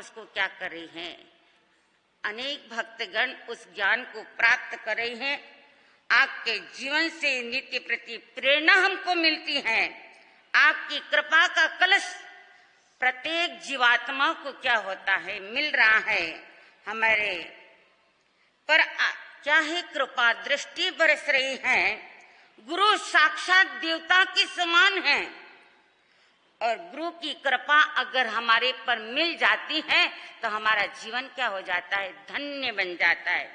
उसको क्या कर रहे हैं। अनेक भक्तगण उस ज्ञान को प्राप्त कर रहे हैं। आपके जीवन से नित्य प्रति प्रेरणा हमको मिलती है। आपकी कृपा का कलश प्रत्येक जीवात्मा को क्या होता है, मिल रहा है हमारे पर। क्या है, कृपा दृष्टि बरस रही है। गुरु साक्षात देवता के समान है और गुरु की कृपा अगर हमारे पर मिल जाती है तो हमारा जीवन क्या हो जाता है, धन्य बन जाता है।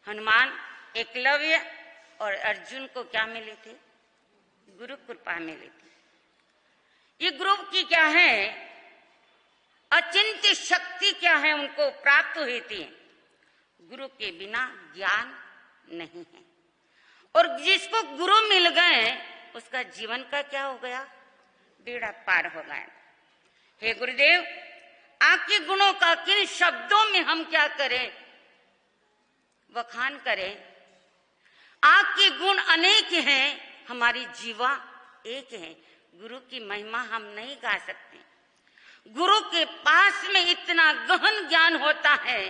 हनुमान, एकलव्य और अर्जुन को क्या मिले थे, गुरु कृपा मिली थी। ये गुरु की क्या है, अचिंत्य शक्ति क्या है उनको प्राप्त हुई थी। गुरु के बिना ज्ञान नहीं है और जिसको गुरु मिल गए उसका जीवन का क्या हो गया, बेड़ा पार हो गया। हे गुरुदेव, आपके गुणों का किन शब्दों में हम क्या करें, बखान करें। आपके गुण अनेक हैं, हमारी जीवा एक है। गुरु की महिमा हम नहीं गा सकते। गुरु के पास में इतना गहन ज्ञान होता है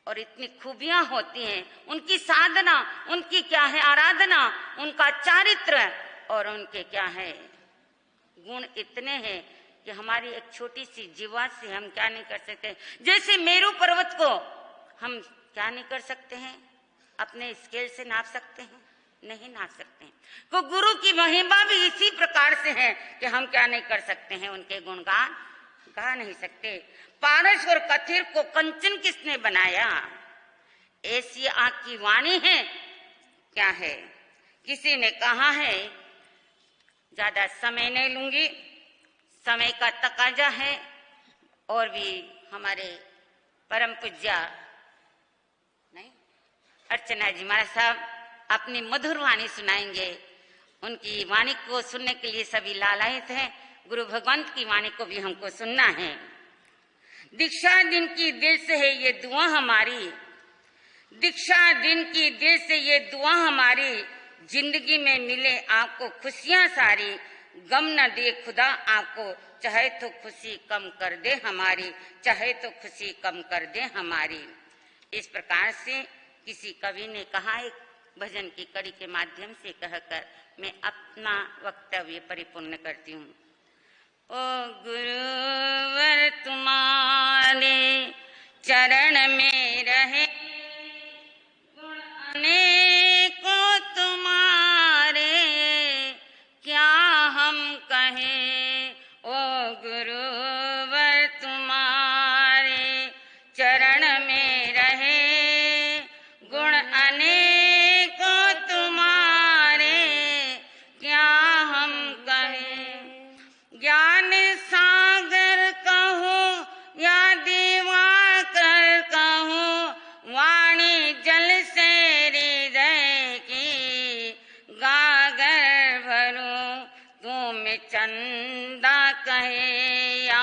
और इतनी खूबियां होती हैं। उनकी साधना, उनकी क्या है आराधना, उनका चारित्र और उनके क्या है गुण इतने हैं कि हमारी एक छोटी सी जीवा से हम क्या नहीं कर सकते। जैसे मेरू पर्वत को हम क्या नहीं कर सकते हैं, अपने स्केल से नाप सकते हैं, नहीं नाप सकते हैं। तो गुरु की महिमा भी इसी प्रकार से है कि हम क्या नहीं कर सकते हैं, उनके गुणगान गा नहीं सकते। पारस और कथिर को कंचन किसने बनाया, ऐसी आपकी वाणी है क्या है। किसी ने कहा है, ज्यादा समय नहीं लूंगी, समय का तकाजा है। और भी हमारे परम पूज्य नहीं अर्चना जी महाराज साहब अपनी मधुर वाणी सुनाएंगे। उनकी वाणी को सुनने के लिए सभी लालायित हैं। गुरु भगवंत की वाणी को भी हमको सुनना है। दीक्षा दिन की दिल से है ये दुआ हमारी, दीक्षा दिन की दिल से ये दुआ हमारी। जिंदगी में मिले आपको खुशियां सारी, गम न दे खुदा आपको, चाहे तो खुशी कम कर दे हमारी, चाहे तो खुशी कम कर दे हमारी। इस प्रकार से किसी कवि ने कहा, एक भजन की कड़ी के माध्यम से कहकर मैं अपना वक्तव्य परिपूर्ण करती हूँ। ओ गुरुवर तुम्हारे चरण में रहे, गुण अनेकों तुम्हारे क्या हम कहें। ओ गुरुवर तुम्हारे चरण में रहे, गुण अनेकों तुम्हारे क्या हम कहें। ज्ञान सागर कहूँ या दिवाकर कहूँ, वाणी जल से हृदय की गागर भरूं। तुम चंदा कहे या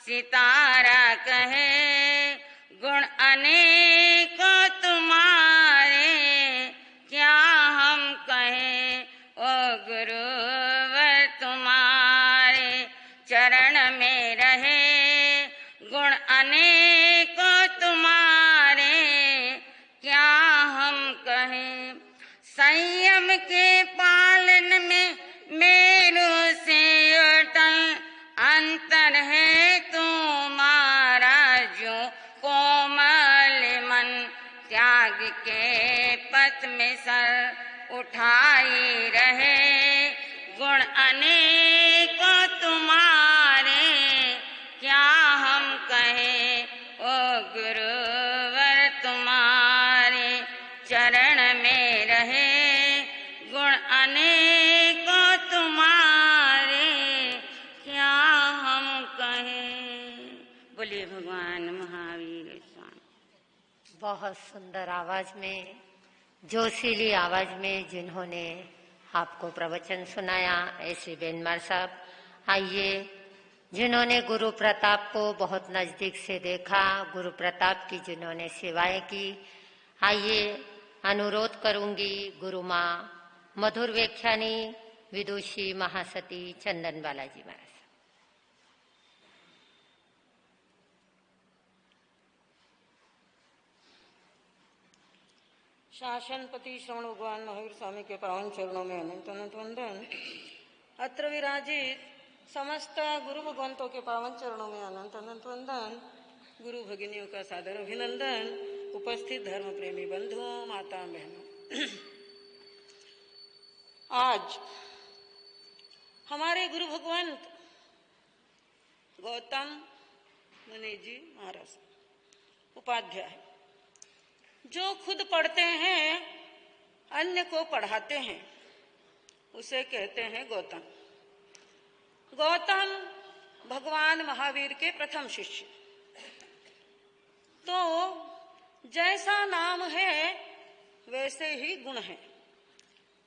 सितारा कहे, गुण अनेकों तुम्हारे क्या हम कहें। ओ गुरुवर तुम्हारे चरण में रहे, गुण अनेकों तुम्हारे क्या हम कहें। संयम के पालन में मेरू से अटल अंतर है तुम्हारा जो कोमल मन। त्याग के पथ में सर उठाई रहे, गुण अनेकों तुम्हारे क्या हम कहें। ओ गुरुवर तुम्हारे चरण में रहे, गुण अनेकों तुम्हारे क्या हम कहें। बोलिए भगवान महावीर स्वामी। बहुत सुंदर आवाज में, जोशीली आवाज में जिन्होंने आपको प्रवचन सुनाया, ऐसे बेनमार साहब। आइए, जिन्होंने गुरु प्रताप को बहुत नजदीक से देखा, गुरु प्रताप की जिन्होंने सेवाएं की, आइए अनुरोध करूंगी गुरु माँ मधुर व्याख्यानी विदुषी महासती चंदन बालाजी महाराज। शासनपति श्रवण भगवान महावीर स्वामी के पावन चरणों में अनंत अनंत वंदन। अत्र विराजित समस्त गुरु भगवंतों के पावन चरणों में अनंत अनंत वंदन। गुरु भगिनियों का सादर अभिनंदन। उपस्थित धर्म प्रेमी बंधुओं, माता बहनों, आज हमारे गुरु भगवंत गौतम मुनि जी महाराज उपाध्याय, जो खुद पढ़ते हैं अन्य को पढ़ाते हैं, उसे कहते हैं गौतम। गौतम भगवान महावीर के प्रथम शिष्य। तो जैसा नाम है वैसे ही गुण है।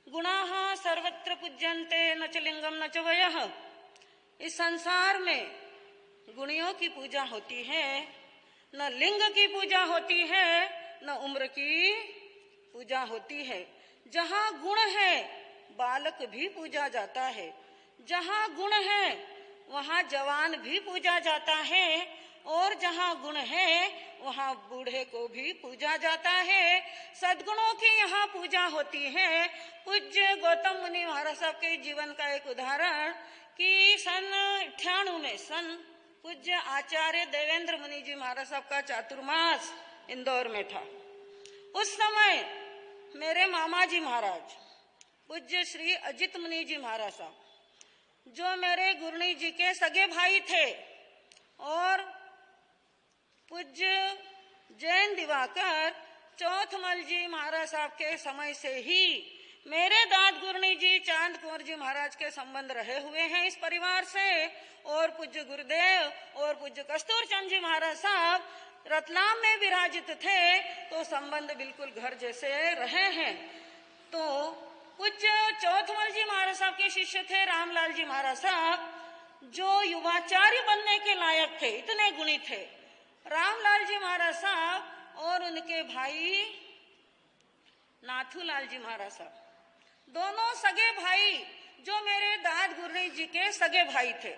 गुणाः सर्वत्र पूज्यन्ते न च लिंगम न च वयः। इस संसार में गुणियों की पूजा होती है, न लिंग की पूजा होती है, न उम्र की पूजा होती है। जहाँ गुण है बालक भी पूजा जाता है, जहाँ गुण है वहाँ जवान भी पूजा जाता है, और जहाँ गुण है वहाँ बूढ़े को भी पूजा जाता है। सद्गुणों की यहाँ पूजा होती है। पूज्य गौतम मुनि महाराज साहब के जीवन का एक उदाहरण कि सन 98 में पूज्य आचार्य देवेंद्र मुनि जी महाराज साहब का चातुर्मास इंदौर में था। उस समय मेरे मामा जी महाराज पूज्य श्री अजित मुनि जी महाराज साहब, जो मेरे गुरुनी जी के सगे भाई थे, और पूज्य जैन दिवाकर चौथमल जी महाराज साहब के समय से ही मेरे दाद गुरुनी जी चांद कुंवर जी महाराज के संबंध रहे हुए हैं इस परिवार से। और पूज्य गुरुदेव और पूज्य कस्तूर चंद जी महाराज साहब रतलाम में विराजित थे, तो संबंध बिल्कुल घर जैसे रहे हैं। तो पूज्य चौथमल जी महाराज साहब के शिष्य थे रामलाल जी महाराज साहब, जो युवाचार्य बनने के लायक थे, इतने गुणी थे। रामलाल जी महाराज साहब और उनके भाई नाथूलाल जी महाराज साहब, दोनों सगे भाई, जो मेरे दाद गुरुनी जी के सगे भाई थे।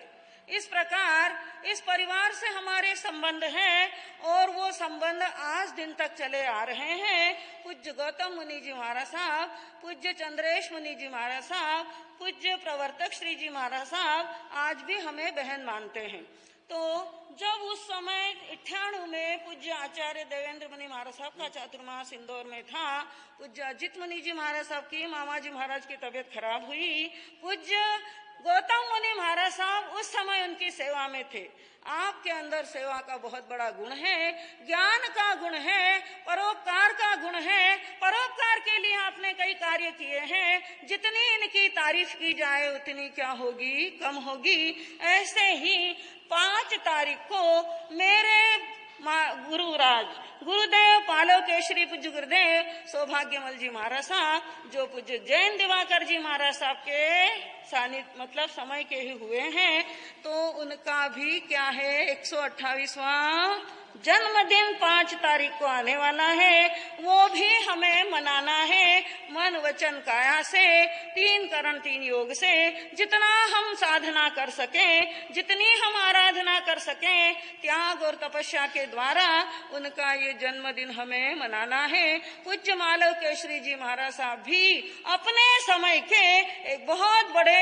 इस प्रकार इस परिवार से हमारे संबंध हैं, और वो संबंध आज दिन तक चले आ रहे हैं। पूज्य गौतम मुनि जी महाराज साहब, पूज्य चंद्रेश मुनि जी महाराज साहब, पूज्य प्रवर्तक श्री जी महाराज साहब आज भी हमें बहन मानते हैं। तो जब उस समय 98 में पूज्य आचार्य देवेंद्र मुनि महाराज साहब का चातुर्मास इंदौर में था, पूज्य अजित मुनि जी महाराज साहब की मामा जी महाराज की तबीयत खराब हुई। पूज्य गौतम मुनि महाराज साहब उस समय उनकी सेवा में थे। आपके अंदर सेवा का बहुत बड़ा गुण है, ज्ञान का गुण है, परोपकार का गुण है। परोपकार के लिए आपने कई कार्य किए हैं। जितनी इनकी तारीफ की जाए उतनी क्या होगी, कम होगी। ऐसे ही 5 तारीख को मेरे गुरुराज गुरुदेव पालो केशरी पूज्य गुरुदेव सौभाग्यमल जी महाराज साहब, जो पूज्य जैन दिवाकर जी महाराज साहब के सानिध्य मतलब समय के ही हुए हैं, तो उनका भी क्या है 128वां जन्मदिन 5 तारीख को आने वाला है। वो भी हमें मनाना है मन वचन काया से, 3 करण 3 योग से। जितना हम साधना कर सकें, जितनी हम आराधना कर सकें, त्याग और तपस्या के द्वारा उनका ये जन्मदिन हमें मनाना है। पूज्य मालव केशरी जी महाराज साहब भी अपने समय के एक बहुत बड़े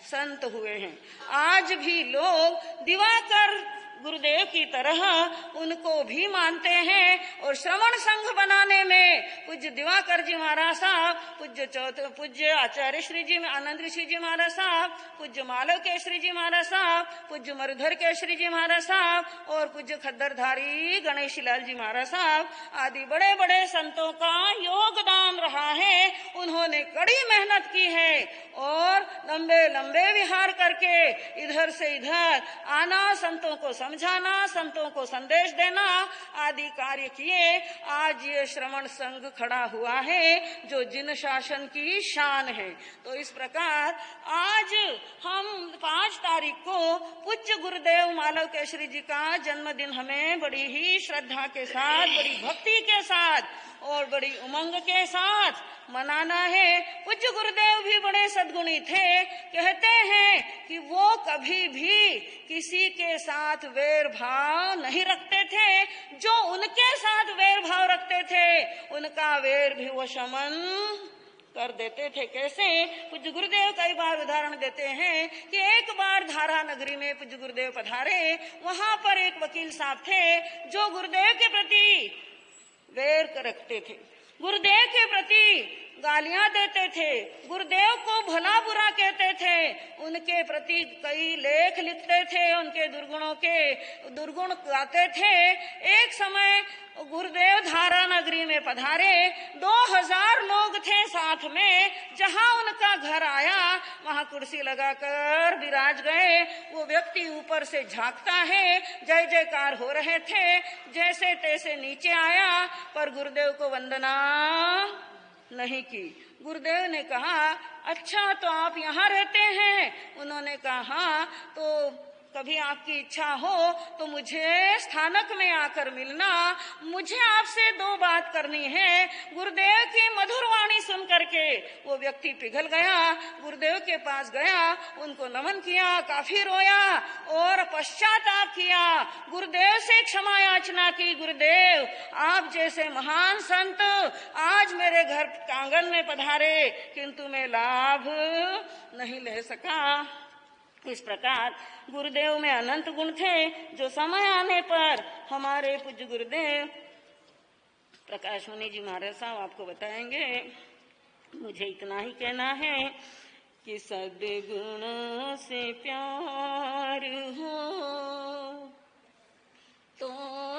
संत हुए हैं। आज भी लोग दिवाकर गुरुदेव की तरह उनको भी मानते हैं, और श्रवण संघ बनाने में पूज्य दिवाकर जी महाराज साहब, पूज्य आचार्य श्री जी आनंद ऋषि जी महाराज साहब, पूज्य मालव केशरी जी महाराज साहब, पूज्य मरुधर केशरी जी महाराज साहब, और पूज्य खद्दरधारी गणेश लाल जी महाराज साहब आदि बड़े बड़े संतों का योगदान रहा है। उन्होंने कड़ी मेहनत की है, और लंबे लंबे विहार करके इधर से इधर आना, संतों को समझाना, संतों को संदेश देना आदि कार्य किए। आज ये श्रवण संघ खड़ा हुआ है, जो जिन शासन की शान है। तो इस प्रकार आज हम 5 तारीख को पूज्य गुरुदेव मालव केशरी जी का जन्मदिन हमें बड़ी ही श्रद्धा के साथ, बड़ी भक्ति के साथ और बड़ी उमंग के साथ मनाना है। पूज्य गुरुदेव भी बड़े सद्गुणी थे। कहते हैं कि वो कभी भी किसी के साथ वैर भाव नहीं रखते थे। जो उनके साथ वैर भाव रखते थे उनका वैर भी वो शमन कर देते थे। कैसे? पूज्य गुरुदेव कई बार उदाहरण देते हैं कि एक बार धारा नगरी में पूज्य गुरुदेव पधारे। वहां पर एक वकील साहब थे जो गुरुदेव के प्रति वैर रखते थे, गुरुदेव के प्रति गालियां देते थे, गुरुदेव को भला बुरा कहते थे, उनके प्रति कई लेख लिखते थे, उनके दुर्गुण गाते थे। एक समय गुरुदेव धारा नगरी में पधारे। 2000 लोग थे साथ में। जहां उनका घर आया वहां कुर्सी लगाकर विराज गए। वो व्यक्ति ऊपर से झांकता है। जय जयकार हो रहे थे। जैसे तैसे नीचे आया पर गुरुदेव को वंदना नहीं की। गुरुदेव ने कहा, अच्छा तो आप यहाँ रहते हैं? उन्होंने कहा हाँ। तो कभी आपकी इच्छा हो तो मुझे स्थानक में आकर मिलना। मुझे आपसे 2 बात करनी है। गुरुदेव की मधुर वाणी सुन करके वो व्यक्ति पिघल गया। गुरुदेव के पास गया, उनको नमन किया, काफी रोया और पश्चाताप किया। गुरुदेव से क्षमा याचना की। गुरुदेव, आप जैसे महान संत आज मेरे घर आंगन में पधारे, किंतु मैं लाभ नहीं ले सका। इस प्रकार गुरुदेव में अनंत गुण थे जो समय आने पर हमारे पूज्य गुरुदेव प्रकाश मुनि जी महाराज साहब आपको बताएंगे। मुझे इतना ही कहना है कि सद्गुण से प्यार हो तो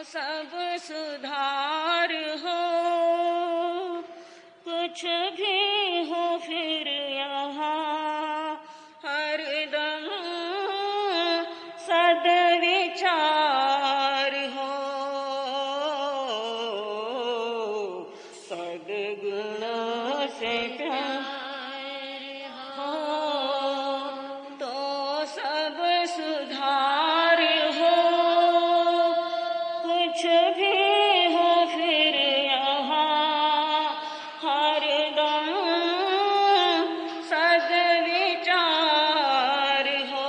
सब सुधार हो। कुछ भी हो फिर यहाँ हरदम सद्विचार हो। सद्गुण से प्यार हो तो सब सुधार हो। कुछ भी हो फिर यहाँ हरदम सद्विचार हो।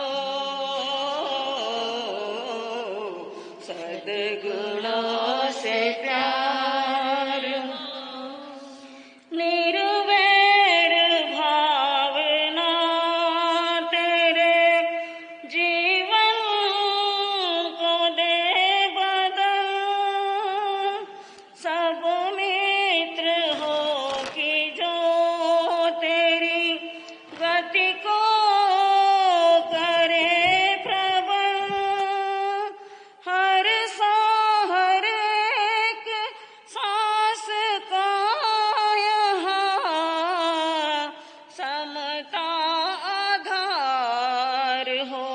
सद्गुणों से प्यार हो। निर्वैर भावना तेरे जीवन को दे बदल। सब मित्र हो कि जो तेरी गति को करे प्रबल। हर एक सांस का यहाँ समता आधार हो।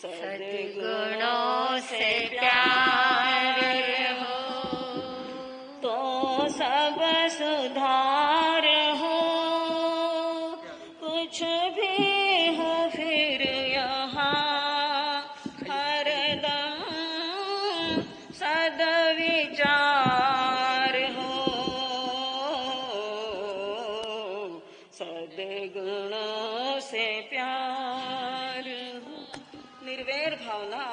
सद्गुणों से प्यार हो तो सब सुधार हो। कुछ भी हो फिर यहाँ हरदम सद्विचार हो। सद्गुणों से प्यार हो। निर्वैर भावना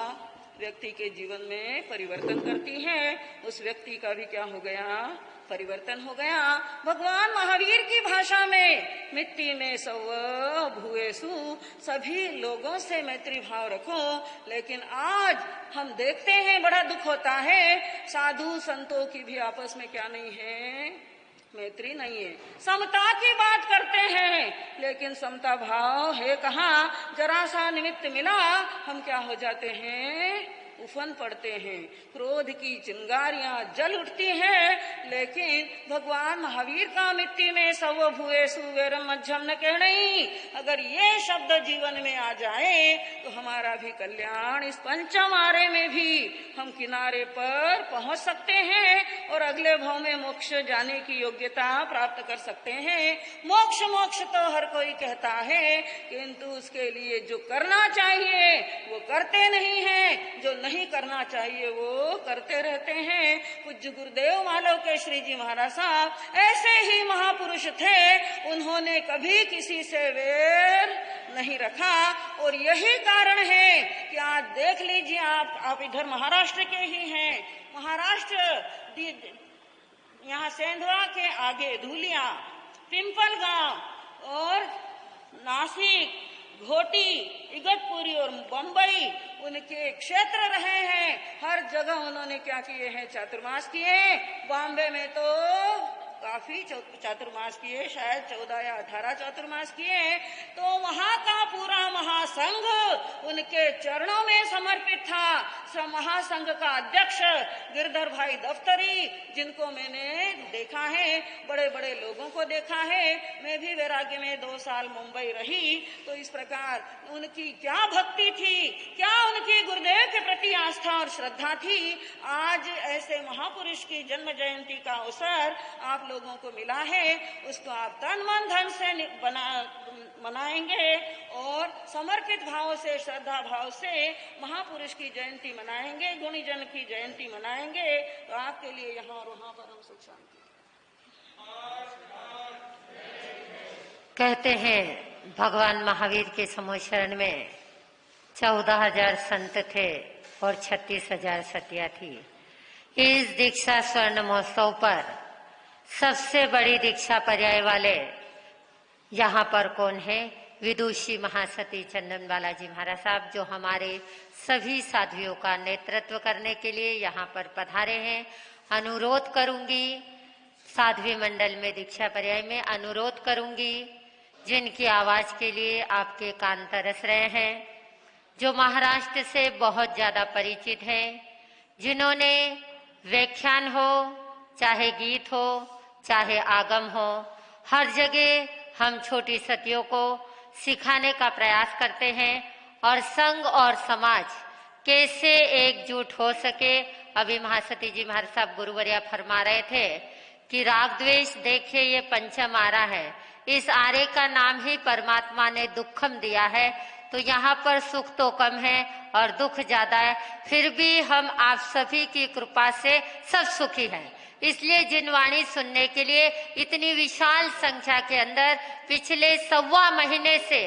व्यक्ति के जीवन में परिवर्तन करती है। उस व्यक्ति का भी क्या हो गया? परिवर्तन हो गया। भगवान महावीर की भाषा में मिट्टी में सव भूएसु, सभी लोगों से मैत्री भाव रखो। लेकिन आज हम देखते हैं, बड़ा दुख होता है, साधु संतों की भी आपस में क्या नहीं है? मैत्री नहीं है। समता की बात करते हैं लेकिन समता भाव है कहाँ? जरा सा निमित्त मिला हम क्या हो जाते हैं? उफन पड़ते हैं। क्रोध की चिंगारियां जल उठती हैं। लेकिन भगवान महावीर का मिट्टी में सव भूएसु वैरम मध्यम न कहणई, अगर ये शब्द जीवन में आ जाए तो हमारा भी कल्याण। इस पंचम आरे में भी हम किनारे पर पहुंच सकते हैं और अगले भाव में मोक्ष जाने की योग्यता प्राप्त कर सकते हैं। मोक्ष मोक्ष तो हर कोई कहता है, किंतु उसके लिए जो करना चाहिए वो करते नहीं हैं, जो नहीं करना चाहिए वो करते रहते हैं। पूज्य गुरुदेव मालव के श्री जी महाराज साहब ऐसे ही महापुरुष थे, उन्होंने कभी किसी से वैर नहीं रखा। और यही कारण है कि आज देख लीजिए, आप इधर महाराष्ट्र के ही हैं। महाराष्ट्र यहाँ सेंधवा के आगे धूलिया, पिंपल गांव और नासिक, घोटी, इगतपुरी और बम्बई उनके क्षेत्र रहे हैं। हर जगह उन्होंने क्या किए हैं? चातुर्मास किए। बॉम्बे में तो काफी चातुर्मास किए, शायद 14 या 18 चातुर्मास किए। तो वहां का पूरा महासंघ उनके चरणों में समर्पित था। महासंघ का अध्यक्ष गिरधर भाई दफ्तरी, जिनको मैंने देखा है, बड़े बड़े लोगों को देखा है। मैं भी वैराग्य में 2 साल मुंबई रही। तो इस प्रकार उनकी क्या भक्ति थी, क्या उनकी गुरुदेव के प्रति आस्था और श्रद्धा थी। आज ऐसे महापुरुष की जन्म जयंती का अवसर आप लोगों को मिला है, उसको आप तन मन धन से मनाएंगे और समर्पित भाव से, श्रद्धा भाव से महापुरुष की जयंती मनाएंगे, गुणीजन की जयंती मनाएंगे। तो आपके लिए यहाँ और वहाँ पर हम सुख शांति। कहते हैं भगवान महावीर के समोशरण में 14,000 संत थे और 36,000 सतिया थी। इस दीक्षा स्वर्ण महोत्सव पर सबसे बड़ी दीक्षा पर्याय वाले यहाँ पर कौन है? विदुषी महासती चंदन बालाजी महाराज साहब, जो हमारे सभी साध्वियों का नेतृत्व करने के लिए यहाँ पर पधारे हैं। अनुरोध करूंगी, साध्वी मंडल में दीक्षा पर्याय में अनुरोध करूंगी, जिनकी आवाज के लिए आपके कान तरस रहे हैं, जो महाराष्ट्र से बहुत ज्यादा परिचित हैं, जिन्होंने व्याख्यान हो, चाहे गीत हो, चाहे आगम हो, हर जगह हम छोटी सतियों को सिखाने का प्रयास करते हैं और संघ और समाज कैसे एकजुट हो सके। अभी महासती जी महाराज साहब गुरुवर्या फरमा रहे थे कि राग द्वेष देखिए ये पंचम आरा है, इस आरे का नाम ही परमात्मा ने दुखम दिया है। तो यहाँ पर सुख तो कम है और दुख ज्यादा है, फिर भी हम आप सभी की कृपा से सब सुखी हैं। इसलिए जिनवाणी सुनने के लिए इतनी विशाल संख्या के अंदर पिछले 1.25 महीने से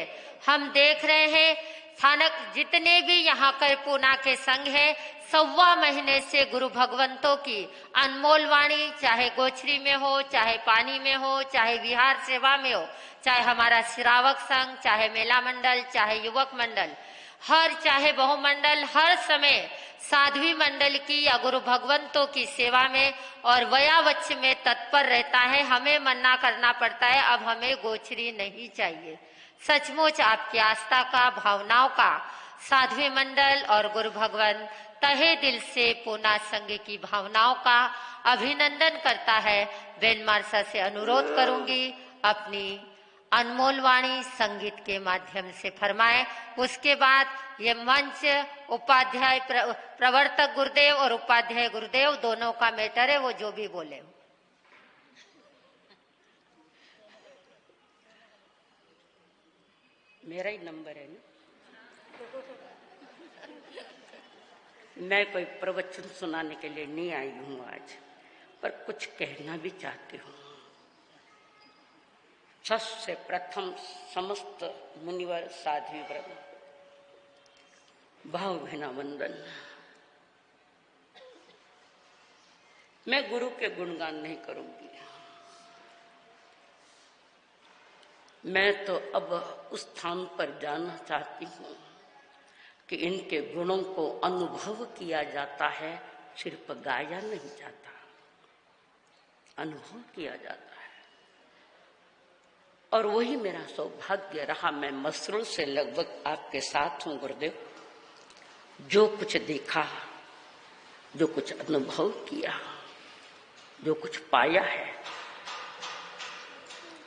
हम देख रहे हैं, स्थानक जितने भी यहाँ के पूना के संघ है, 1.25 महीने से गुरु भगवंतों की अनमोल वाणी, चाहे गोचरी में हो, चाहे पानी में हो, चाहे विहार सेवा में हो, चाहे हमारा श्रावक संघ, चाहे मेला मंडल, चाहे युवक मंडल, चाहे बहुमंडल, हर समय साध्वी मंडल की या गुरु भगवंतों की सेवा में और वयावच्छ में तत्पर रहता है। हमें मना करना पड़ता है, अब हमें गोचरी नहीं चाहिए। सचमुच आपकी आस्था का, भावनाओं का साध्वी मंडल और गुरु भगवान तहे दिल से पूना संघ की भावनाओं का अभिनंदन करता है। बेन मारसा से अनुरोध करूंगी अपनी अनमोल वाणी संगीत के माध्यम से फरमाए। उसके बाद ये मंच उपाध्याय प्रवर्तक गुरुदेव और उपाध्याय गुरुदेव दोनों का मैटर है, वो जो भी बोले। मेरा ही नंबर है ना। मैं कोई प्रवचन सुनाने के लिए नहीं आई हूँ आज, पर कुछ कहना भी चाहती हूँ। सबसे प्रथम समस्त मुनिवर साध्वी वृंद भावभीना वंदन। मैं गुरु के गुणगान नहीं करूंगी, मैं तो अब उस स्थान पर जाना चाहती हूँ कि इनके गुणों को अनुभव किया जाता है, सिर्फ गाया नहीं जाता, अनुभव किया जाता है। और वही मेरा सौभाग्य रहा। मैं मसरूल से लगभग आपके साथ हूँ गुरुदेव। जो कुछ देखा, जो कुछ अनुभव किया, जो कुछ पाया है,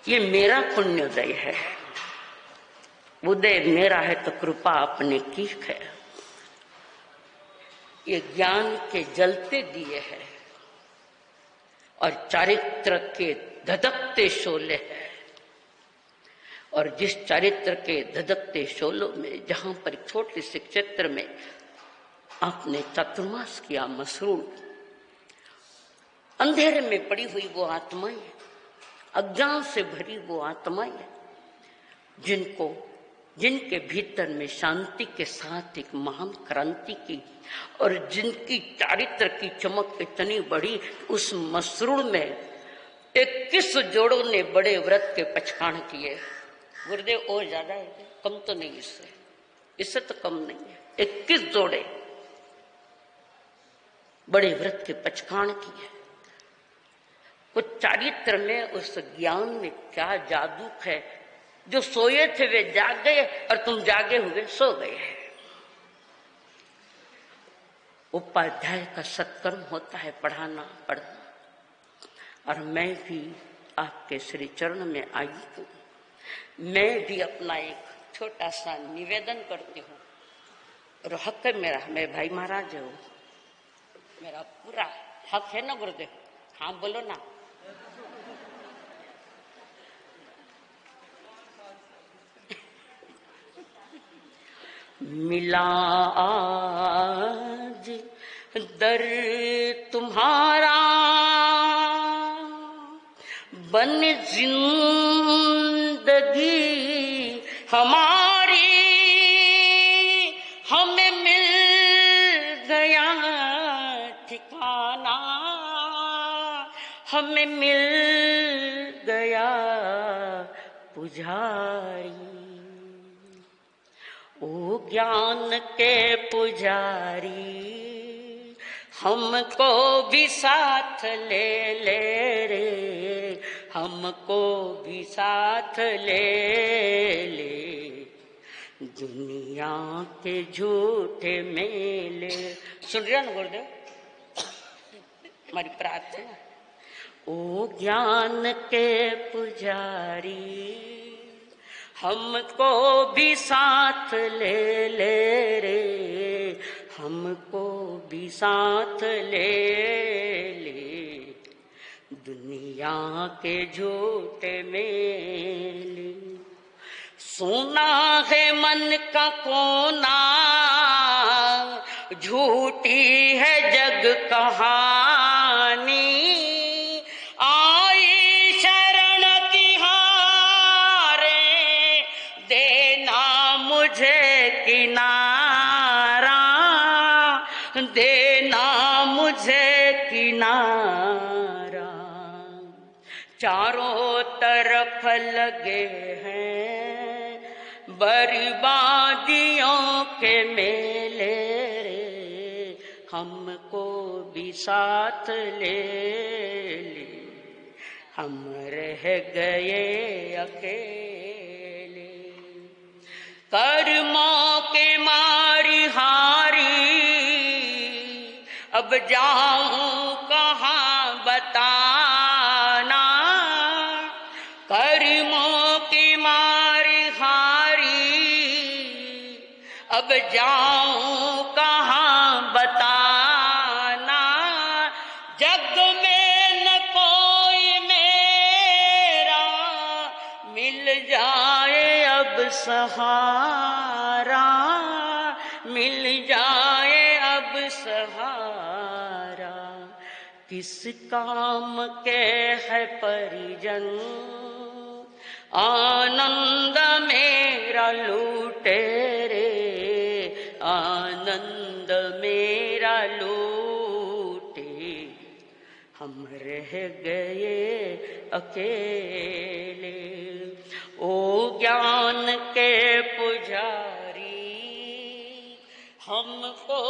ये मेरा पुण्योदय है। उदय मेरा है तो कृपा अपने की है। ये ज्ञान के जलते दिए है, और चारित्र के धधकते शोले हैं। और जिस चारित्र के धधकते शोलों में, जहां पर छोटे से क्षेत्र में आपने चातुर्मास किया मसरूल, अंधेरे में पड़ी हुई वो आत्माएं, अज्ञान से भरी वो आत्माएं, जिनके भीतर में शांति के साथ एक महान क्रांति की, और जिनकी चारित्र की चमक इतनी बड़ी, उस मसरूल में 21 जोड़ों ने बड़े व्रत के पचकान किए। गुरुदेव और ज्यादा है, कम तो नहीं, इससे तो कम नहीं है। 21 जोड़े बड़े व्रत के पचकान किए। कुछ चारित्र में, उस ज्ञान में क्या जादू है। जो सोए थे वे जाग गए और तुम जागे हुए सो गए। उपाध्याय का सत्कर्म होता है पढ़ाना पढ़ना, और मैं भी आपके श्री चरण में आई हूँ। मैं भी अपना एक छोटा सा निवेदन करती हूँ, और हक है मेरा, मैं भाई महाराज हूँ, मेरा पूरा हक है ना गुरुदेव? हाँ बोलो ना। मिला आज दर तुम्हारा, बन जिंदगी हमारी, हमें मिल गया ठिकाना, हमें मिल गया पुजारी। ओ ज्ञान के पुजारी, हमको भी साथ ले ले रे, हमको भी साथ ले ले, दुनिया के झूठे मेले। सुन रहे ना गुरुदेव हमारी प्रार्थना? ओ ज्ञान के पुजारी, हमको भी साथ ले ले रे, हमको भी साथ ले ले, दुनिया के झूठे मेले। सुना है मन का कोना, झूठी है जग कहानी, आई शरण तिहारे, देना मुझे किनारा, देना मुझे किनारा। चारों तरफ लगे हैं बर्बादियों के मेले रे, हमको भी साथ ले ले, हम रह गए अकेले। कर्मों के मारी हारी, अब जाऊं कहाँ बताना, कर्मों की मारी हारी, अब जाऊं कहाँ बताना, जग में न कोई मेरा, मिल जाए अब सहारा, मिल जाए अब सहारा। किस काम के है परिजन, आनंद मेरा लूटे रे, आनंद मेरा लूटे, हम रह गए अकेले। ओ ज्ञान के पुजारी, हमको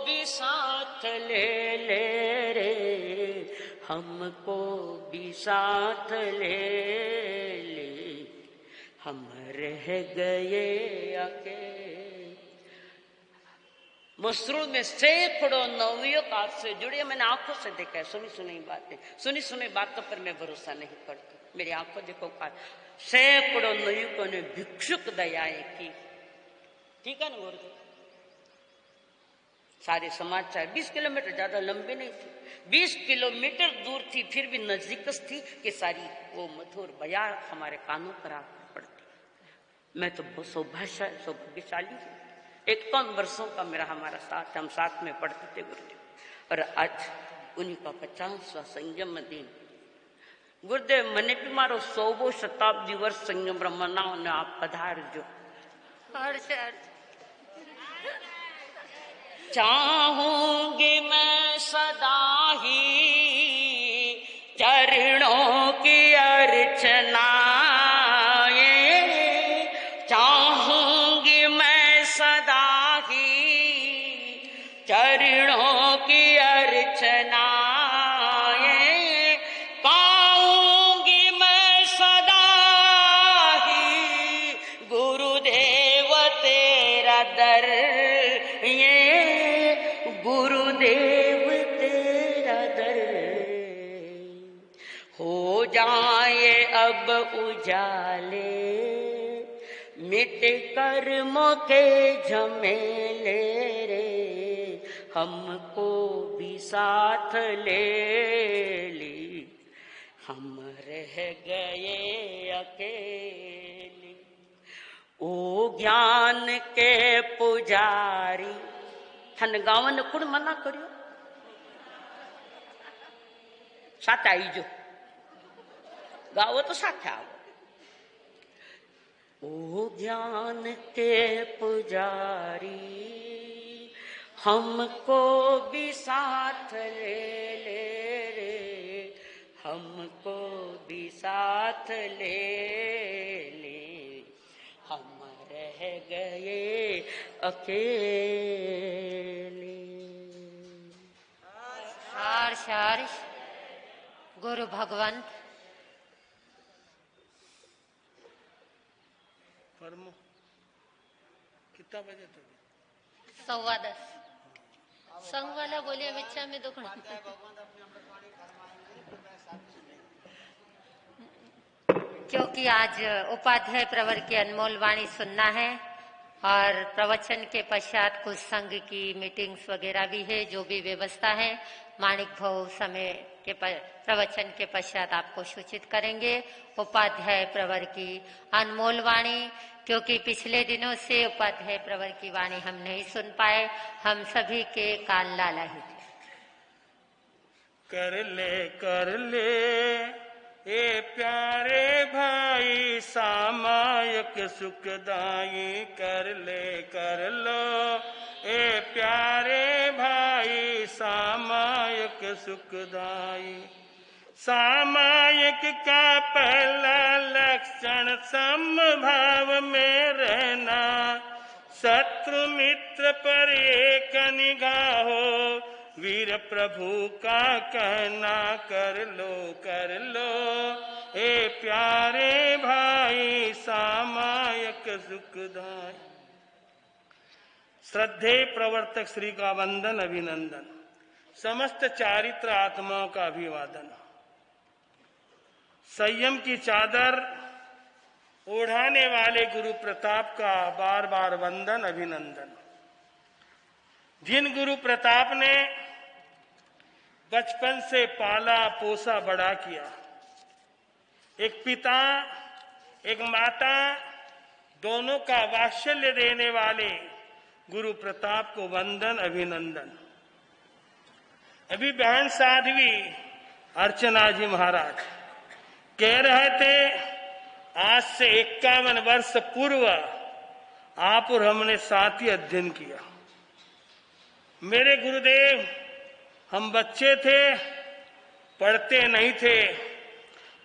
भी साथ ले ले रे, हमको भी साथ ले ले, हम रह गए अकेले। मसरूल में सैकड़ों नवयुवक आपसे जुड़े, मैंने आंखों से देखा है, सुनी सुनी बातें, सुनी सुनी बातों पर मैं भरोसा नहीं करती, मेरी आंखों देखो का सैकड़ों नवयुवकों ने भिक्षुक दयाएं की। ठीक है ना गुरुदेव? सारे समाज चाहे 20 किलोमीटर, ज्यादा लंबे नहीं थे, 20 किलोमीटर दूर थी, फिर भी नजदीक थी कि सारी वो मधुर बयान हमारे कानों पर आकर पड़ती। मैं तो बहुत सौभाग्यशाली हूँ। 51 वर्षों का मेरा हमारा साथ, हम साथ में पढ़ते थे गुरुदेव, और आज उन्हीं का 50वां संयम दिन। गुरुदेव मने भी मारो 100 शताब्दी वर्ष संयम मनाओ ने आप पधारजो। चाहूंगी मैं सदा ही चरणों की अर्चना, चाहूंगी मैं सदा ही चरणों की अर्चना, पाऊंगी मैं सदा ही गुरुदेव तेरा दर, गुरुदेव तेरा दर। हो जाए अब उजाले मिट कर्मों के झमेले रे, हमको भी साथ ले ली, हम रह गए अकेले। ओ ज्ञान के पुजारी थन गावन कुण मना करियो, साथ आई जो गावो तो साथ आओ। ओ ज्ञान के पुजारी हमको भी साथ ले रे, हमको भी साथ ले ले, हम रह गए अकेले। शार गुरु भगवंत परमो कितना बजे तो 10:15 संग वाला बोलिए मिच्छा में दुखड़ा। क्योंकि आज उपाध्याय प्रवर की अनमोल वाणी सुनना है और प्रवचन के पश्चात कुछ संघ की मीटिंग्स वगैरह भी है, जो भी व्यवस्था है माणिक भाव समय के प्रवचन के पश्चात आपको सूचित करेंगे। उपाध्याय प्रवर की अनमोल वाणी, क्योंकि पिछले दिनों से उपाध्याय प्रवर की वाणी हम नहीं सुन पाए, हम सभी के कान लाला ही थे। कर ले ए प्यारे भाई सामायक सुखदाई, कर लो ए प्यारे भाई सामायक सुखदाई। सामायिक का पहला लक्षण समभाव में रहना, शत्रु मित्र पर एक निगाह हो, वीर प्रभु का कहना कर लो ए प्यारे भाई सामायक सुखदाई। श्रद्धे प्रवर्तक श्री का वंदन अभिनंदन, समस्त चारित्र आत्माओं का अभिवादन। संयम की चादर ओढ़ाने वाले गुरु प्रताप का बार बार वंदन अभिनंदन। जिन गुरु प्रताप ने बचपन से पाला पोसा बड़ा किया, एक पिता एक माता दोनों का वात्सल्य देने वाले गुरु प्रताप को वंदन अभिनंदन। अभी बहन साध्वी अर्चना जी महाराज कह रहे थे, आज से 51 वर्ष पूर्व आप और हमने साथ ही अध्ययन किया। मेरे गुरुदेव, हम बच्चे थे, पढ़ते नहीं थे,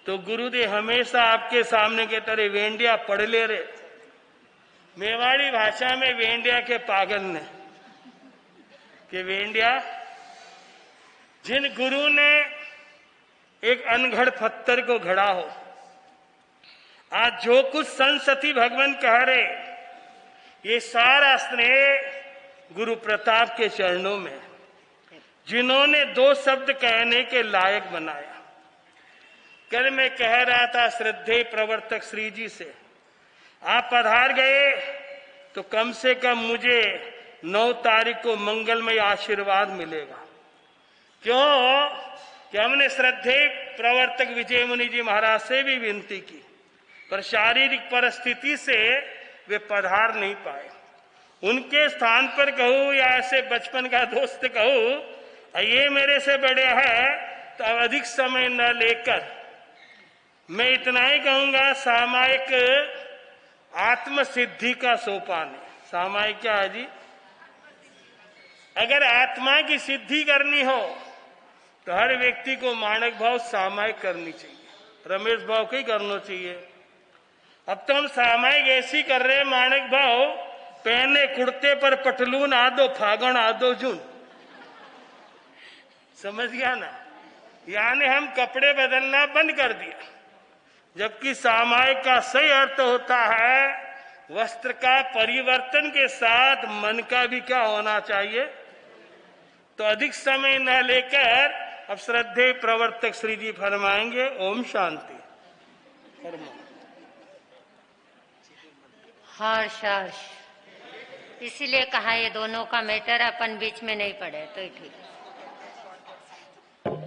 तो गुरुदेव हमेशा आपके सामने के तरह वेंडिया पढ़ ले रहे। मेवाड़ी भाषा में वेंडिया के पागल ने कि वेंडिया, जिन गुरु ने एक अनघड़ पत्थर को घड़ा हो, आज जो कुछ संसती भगवान कह रहे, ये सारा स्नेह गुरु प्रताप के चरणों में, जिन्होंने 2 शब्द कहने के लायक बनाया। कल मैं कह रहा था श्रद्धेय प्रवर्तक श्री जी से, आप पधार गए तो कम से कम मुझे 9 तारीख को मंगलमय आशीर्वाद मिलेगा। क्यों कि हमने श्रद्धे प्रवर्तक विजय मुनि जी महाराज से भी विनती की, पर शारीरिक परिस्थिति से वे पधार नहीं पाए। उनके स्थान पर कहूँ या ऐसे बचपन का दोस्त कहूँ, ये मेरे से बड़े हैं, तो अब अधिक समय न लेकर मैं इतना ही कहूंगा, सामायिक आत्म सिद्धि का सोपान है। सामायिक क्या है जी? अगर आत्मा की सिद्धि करनी हो तो हर व्यक्ति को मानक भाव सामायिक करनी चाहिए, रमेश भाव को ही करना चाहिए। अब तो हम सामायिक ऐसी कर रहे हैं, मानक भाव पहने कुर्ते पर पटलून आदो फागण आदो जून, समझ गया ना? यानी हम कपड़े बदलना बंद कर दिया, जबकि सामायिक का सही अर्थ होता है वस्त्र का परिवर्तन के साथ मन का भी क्या होना चाहिए। तो अधिक समय न लेकर अब श्रद्धेय प्रवर्तक श्री जी फरमाएंगे। ओम शांति। हर्ष हर्ष, इसीलिए कहा ये दोनों का मैटर अपन बीच में नहीं पड़े तो ही ठीक।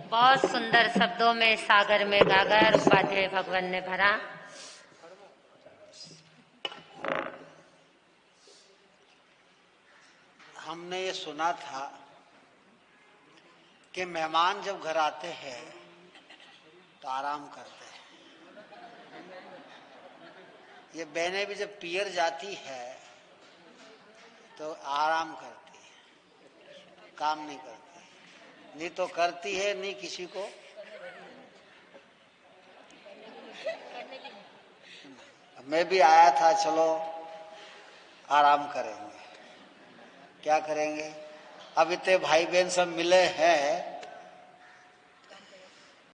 बहुत सुंदर शब्दों में सागर में गागर उपाध्याय भगवान ने भरा। हमने ये सुना था कि मेहमान जब घर आते हैं तो आराम करते हैं। ये बहनें भी जब पियर जाती है तो आराम करती है, काम नहीं करती। नहीं तो करती है नहीं किसी को। मैं भी आया था, चलो आराम करेंगे। क्या करेंगे? अब इतने भाई बहन सब मिले हैं